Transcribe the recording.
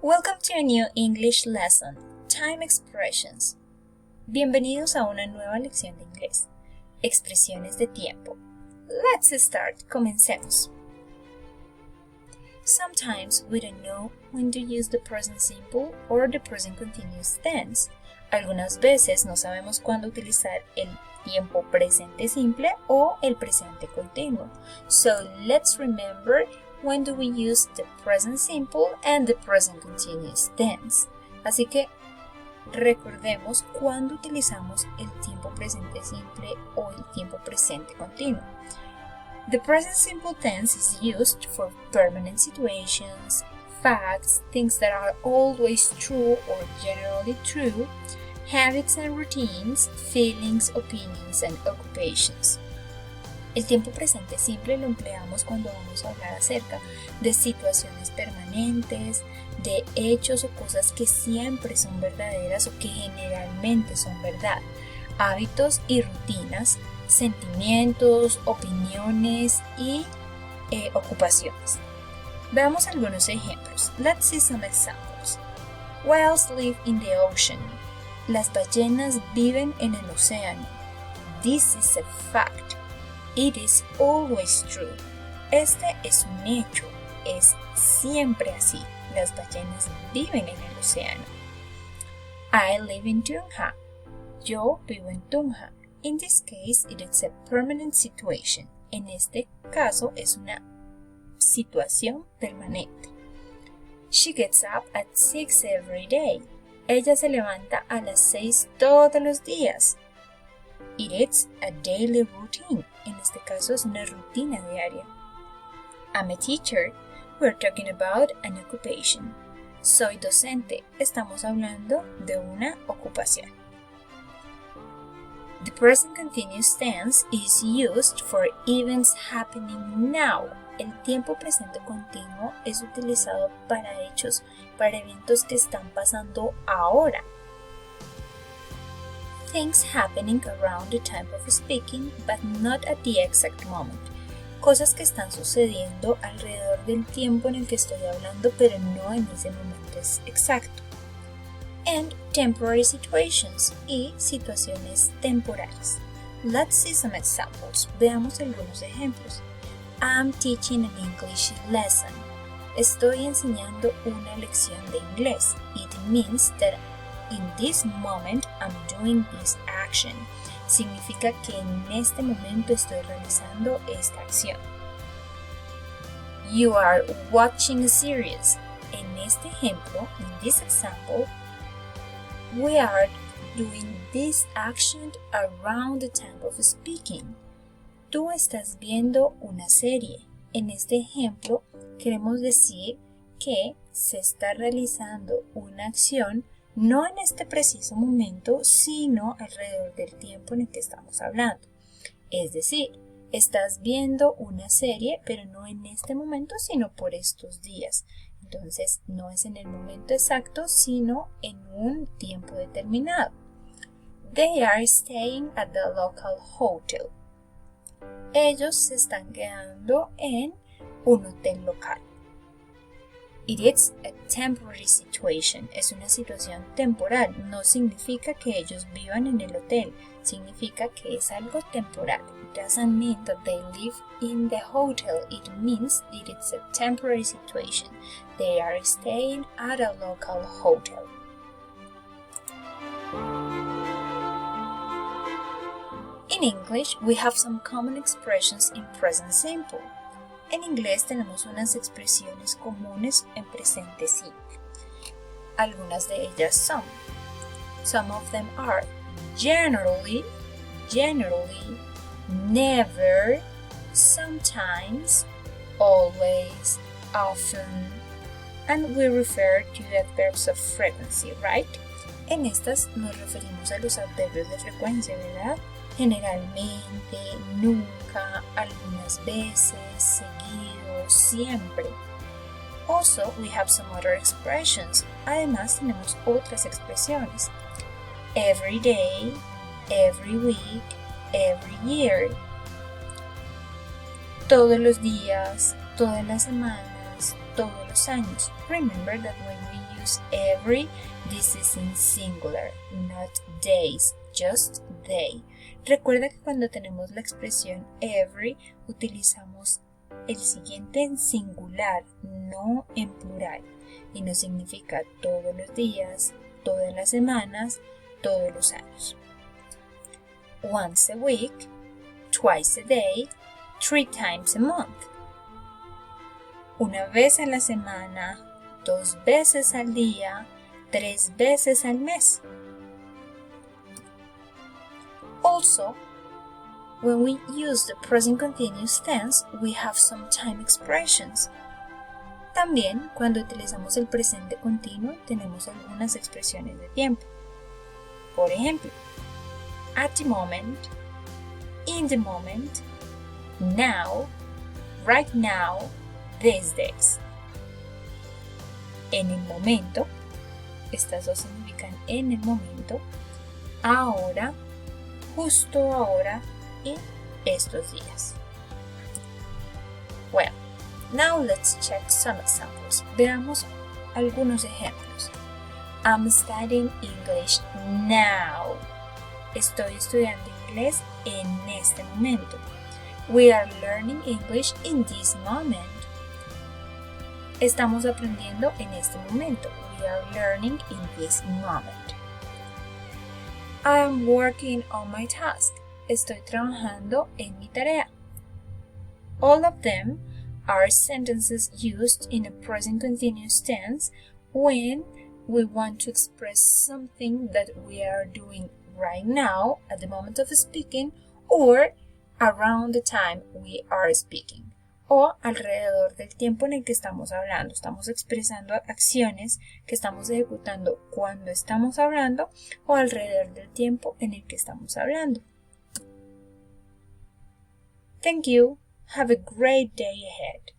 Welcome to a new English lesson, Time Expressions. Bienvenidos a una nueva lección de inglés, expresiones de tiempo. Let's start, comencemos. Sometimes we don't know when to use the present simple or the present continuous tense. Algunas veces no sabemos cuándo utilizar el tiempo presente simple o el presente continuo. So let's remember when do we use the present simple and the present continuous tense. Así que recordemos cuándo utilizamos el tiempo presente simple o el tiempo presente continuo. The present simple tense is used for permanent situations, facts, things that are always true or generally true, habits and routines, feelings, opinions, and occupations. El tiempo presente simple lo empleamos cuando vamos a hablar acerca de situaciones permanentes, de hechos o cosas que siempre son verdaderas o que generalmente son verdad, hábitos y rutinas, sentimientos, opiniones y ocupaciones. Veamos algunos ejemplos. Let's see some examples. Whales live in the ocean. Las ballenas viven en el océano. This is a fact. It is always true. Este es un hecho. Es siempre así. Las ballenas viven en el océano. I live in Tunja. Yo vivo en Tunja. In this case, it is a permanent situation. En este caso, es una situación permanente. She gets up at 6 every day. Ella se levanta a las 6 todos los días. It is a daily routine. En este caso, es una rutina diaria. I'm a teacher. We're talking about an occupation. Soy docente. Estamos hablando de una ocupación. The present continuous tense is used for events happening now. El tiempo presente continuo es utilizado para eventos que están pasando ahora. Things happening around the time of speaking, but not at the exact moment. Cosas que están sucediendo alrededor del tiempo en el que estoy hablando, pero no en ese momento exacto. And temporary situations y situaciones temporales. Let's see some examples. Veamos algunos ejemplos. I'm teaching an English lesson. Estoy enseñando una lección de inglés. It means that in this moment I'm doing this action. Significa que en este momento estoy realizando esta acción. You are watching a series. En este ejemplo, in this example, we are doing this action around the time of speaking. Tú estás viendo una serie. En este ejemplo, queremos decir que se está realizando una acción no en este preciso momento, sino alrededor del tiempo en el que estamos hablando. Es decir, estás viendo una serie, pero no en este momento, sino por estos días. Entonces, no es en el momento exacto, sino en un tiempo determinado. They are staying at the local hotel. Ellos se están quedando en un hotel local. It is a temporary situation. Es una situación temporal. No significa que ellos vivan en el hotel. Significa que es algo temporal. It doesn't mean that they live in the hotel. It means that it's a temporary situation. They are staying at a local hotel. In English, we have some common expressions in present simple. En inglés tenemos unas expresiones comunes en presente simple. Algunas de ellas son: some of them are generally, never, sometimes, always, often, and we refer to adverbs of frequency, right? En estas nos referimos a los adverbios de frecuencia, ¿verdad? Generalmente, nunca, algunas veces, seguido, siempre. Also, we have some other expressions. Además, tenemos otras expresiones. Every day, every week, every year. Todos los días, todas las semanas, todos los años. Remember that when we use every. This is in singular, not days, just they. Recuerda que cuando tenemos la expresión every, utilizamos el siguiente en singular, no en plural. Y no significa todos los días, todas las semanas, todos los años. Once a week, twice a day, 3 times a month. Una vez a la semana, 2 veces al día, 3 veces al mes. Also, when we use the present continuous tense, we have some time expressions. También, cuando utilizamos el presente continuo, tenemos algunas expresiones de tiempo. Por ejemplo, at the moment, in the moment, now, right now, these days. En el momento, estas dos significan en el momento, ahora, justo ahora y estos días. Well, now let's check some examples. Veamos algunos ejemplos. I'm studying English now. Estoy estudiando inglés en este momento. We are learning English in this moment. Estamos aprendiendo en este momento. We are learning in this moment. I am working on my task. Estoy trabajando en mi tarea. All of them are sentences used in a present continuous tense when we want to express something that we are doing right now at the moment of speaking or around the time we are speaking. O alrededor del tiempo en el que estamos hablando. Estamos expresando acciones que estamos ejecutando cuando estamos hablando o alrededor del tiempo en el que estamos hablando. Thank you. Have a great day ahead.